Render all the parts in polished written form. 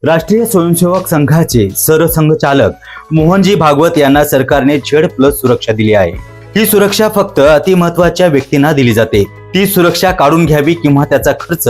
राष्ट्रीय स्वयंसेवक संघाचे सरसंघचालक मोहनजी भागवत यांना सरकारने Z+ सुरक्षा दिली आहे। ही सुरक्षा फक्त अतिमहत्वाच्या व्यक्तींना दिली जाते। ती सुरक्षा काढून घ्यावी किंवा त्याचा खर्च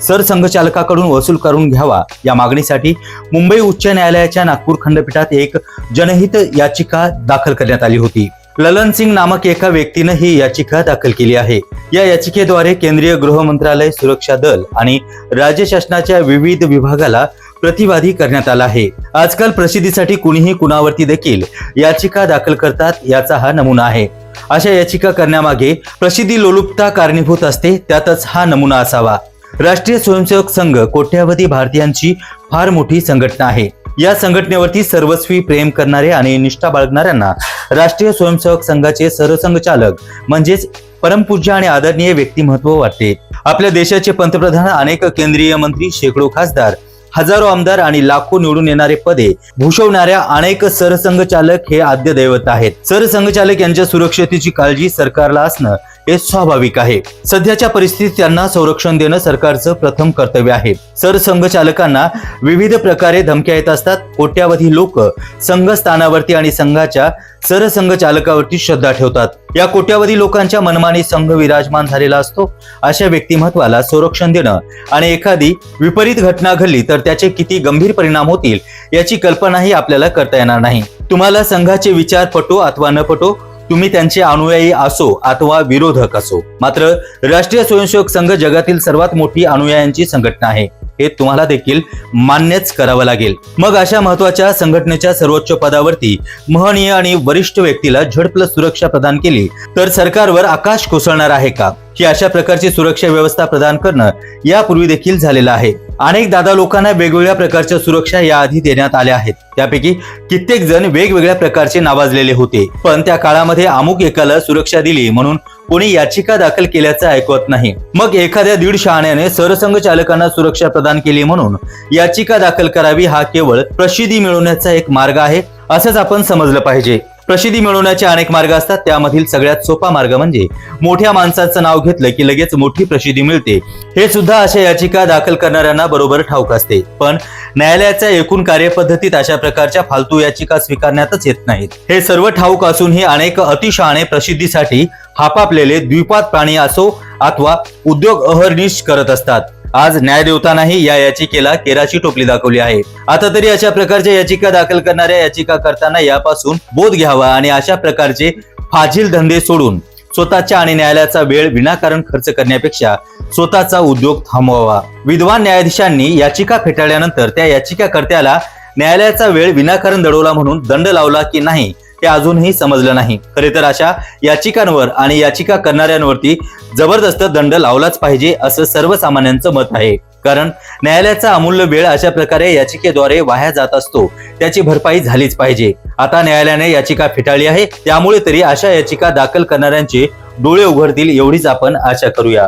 सरसंघचालकाकडून वसूल करून घ्यावा या मागणीसाठी मुंबई उच्च न्यायालयाच्या नागपूर खंडपीठात एक जनहित याचिका दाखल करण्यात आली होती। ललन सिंग नामक एका व्यक्तीने ही याचिका दाखल केली आहे। या याचिकेद्वारे केंद्रीय गृह मंत्रालय, सुरक्षा दल आणि राज्य शासनाच्या विविध विभागाला प्रतिवादी करण्यात आला आहे। आजकाल प्रसिद्धीसाठी कुणीही कुणावरती देखील याचिका दाखल करतात, याचा हा नमुना आहे। अशा याचिका करण्यामागे प्रसिद्धी लोलुपता कारणीभूत असते, त्यातच हा नमुना असावा। राष्ट्रीय स्वयंसेवक संघ कोट्यावधी भारतीयांची फार मोठी संघटना आहे। या संघटनेवरती सर्वस्वी प्रेम करणारे आणि निष्ठा बाळगणाऱ्यांना राष्ट्रीय स्वयंसेवक संघाचे सरसंघचालक म्हणजेच परमपूज्य आणि आदरणीय व्यक्तिमत्व वाटते। आपल्या देशाचे पंतप्रधान, अनेक केंद्रीय मंत्री, शेकडो खासदार, हजारो आमदार आणि लाखो निवडून येणारे पदे भूषवणाऱ्या अनेक सरसंघचालक हे आद्य दैवत आहेत। सरसंघचालक यांच्या सुरक्षतेची काळजी सरकारला असणं हे स्वाभाविक आहे। सध्याच्या परिस्थितीत त्यांना संरक्षण देणं सरकारचं प्रथम कर्तव्य आहे। सरसंघचालकांना विविध प्रकारे धमक्या येत असतात। कोट्यावधी लोक संघस्थानावरती आणि संघाच्या सरसंघचालकावरती श्रद्धा ठेवतात। या कोट्यावधी लोकांच्या मनमानी संघ विराजमान झालेला असतो। अशा व्यक्तिमत्वाला संरक्षण देणं आणि एखादी विपरीत घटना घडली तर त्याचे किती गंभीर परिणाम होतील याची कल्पनाही आपल्याला करता येणार नाही। तुम्हाला संघाचे विचार पटो अथवा न पटो, तुम्ही त्यांचे अनुयायी असो अथवा विरोधक असो, मात्र राष्ट्रीय स्वयंसेवक संघ जगातील सर्वात मोठी अनुयायांची संघटना आहे, हे तुम्हाला देखील मान्यच करावं लागेल। मग अशा महत्वाच्या संघटनेच्या सर्वोच्च पदावरती महनीय आणि वरिष्ठ व्यक्तीला Z+ सुरक्षा प्रदान केली तर सरकारवर आकाश कोसळणार आहे का? ही अशा प्रकारची सुरक्षा व्यवस्था प्रदान करणं यापूर्वी देखील झालेलं आहे। अनेक दादा लोकांना वेगवेगळ्या प्रकारच्या सुरक्षा याआधी देण्यात आल्या आहेत। त्यापैकी कित्येक जण वेगवेगळ्या प्रकारचे नावाजलेले होते, पण त्या काळामध्ये अमुक एकाला सुरक्षा दिली म्हणून कोणी याचिका दाखल केल्याचं ऐकवत नाही। मग एखाद्या दीड शहाण्याने सरसंघचालकांना सुरक्षा प्रदान केली म्हणून याचिका दाखल करावी, हा केवळ प्रसिद्धी मिळवण्याचा एक मार्ग आहे असंच आपण समजलं पाहिजे। प्रसिद्धी मिळवण्याचे अनेक मार्ग असतात, त्यामधील सगळ्यात सोपा मार्ग म्हणजे मोठ्या माणसाचं नाव घेतलं की लगेच मोठी प्रसिद्धी मिळते। हे सुद्धा अशा याचिका दाखल करणाऱ्यांना बरोबर ठाऊक असते, पण न्यायालयाच्या एकूण कार्यपद्धतीत अशा प्रकारच्या फालतू याचिका स्वीकारण्यातच येत नाहीत। हे सर्व ठाऊक असूनही अनेक अतिशहाणे प्रसिद्धीसाठी हापापलेले द्विपाद प्राणी असो अथवा उद्योग अहर्निश करत असतात। आज न्यायदेवतांनाही या याचिकेला केराची टोपली दाखवली आहे। आता तरी अशा प्रकारच्या याचिका दाखल करणाऱ्या याचिका करताना यापासून बोध घ्यावा आणि अशा प्रकारचे फाजील धंदे सोडून स्वतःच्या आणि न्यायालयाचा वेळ विनाकारण खर्च करण्यापेक्षा स्वतःचा उद्योग थांबवावा। विद्वान न्यायाधीशांनी याचिका फेटाळल्यानंतर त्या याचिकाकर्त्याला न्यायालयाचा वेळ विनाकारण दडवला म्हणून दंड लावला की नाही हे अजूनही समजलं नाही। खरे तर अशा याचिकांवर आणि याचिका करणाऱ्यांवरती जबरदस्त दंड लावलाच पाहिजे असं सर्वसामान्यांचं मत आहे, कारण न्यायालयाचा अमूल्य वेळ अशा प्रकारे याचिकेद्वारे वाया जात असतो, त्याची भरपाई झालीच पाहिजे। आता न्यायालयाने याचिका फेटाळली आहे, त्यामुळे तरी अशा याचिका दाखल करणाऱ्यांचे डोळे उघडतील एवढीच आपण आशा करूया।